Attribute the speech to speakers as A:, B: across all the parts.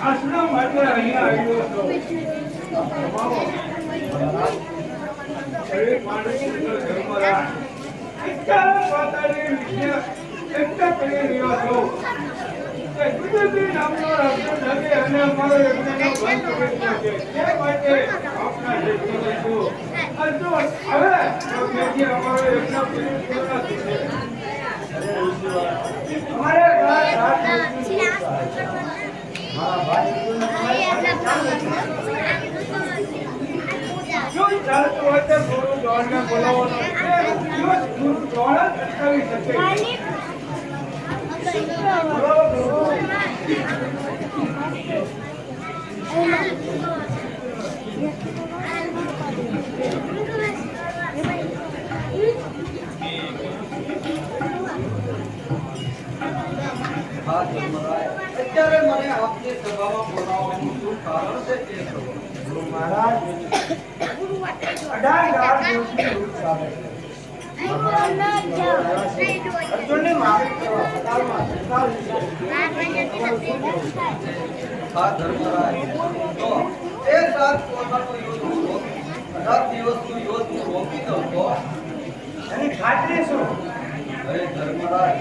A: આશ્રમ માટે અહીંયા આવ્યો હતો. ગુજરાતી નામનો રાષ્ટ્ર નથી અને અમારો યજ્ઞનો બંધ કરી છે. તે માટે આપના યજ્ઞ લઈશું. હવે અમારો યજ્ઞ પૂરું થશે. અમારે જો ચાલતું હોય તો ગુરુ દ્રોણને બોલાવવાનો ગુરુ દ્રોણ અટકાવી શકે.
B: અત્યારે મને આપની સભામાં બોલાવવાનું શું કારણ છે તે કહો.
A: ગુરુ મહારાજ 18 દિવસની રૂટ ચાલે છે. અર્જુનની માફી કરવા પતાલમાં 47
B: હા ધર્મરાજ, તો એ 7 કોઠાનું યુદ્ધ 18 દિવસનું યુદ્ધ હું રોકી દઉં તો
A: એની ખાતરી શું?
B: અરે ધર્મરાજ,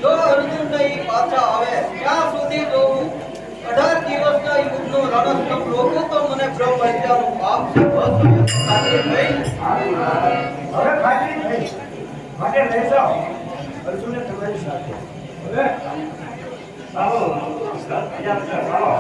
B: જો અર્જુન નહીં પાછા આવે ત્યાં સુધી જો 18 દિવસના યુદ્ધનો રણસ્તંભ રોકું તો મને બ્રહ્મ હત્યાનું પાપ સિદ્ધ થશે. ખાતરી થઈ?
A: હવે ખાતરી થઈ. માટે લઈ જાઓ અર્જુનને તમારી સાથે. હવે ચાલો ચાલો.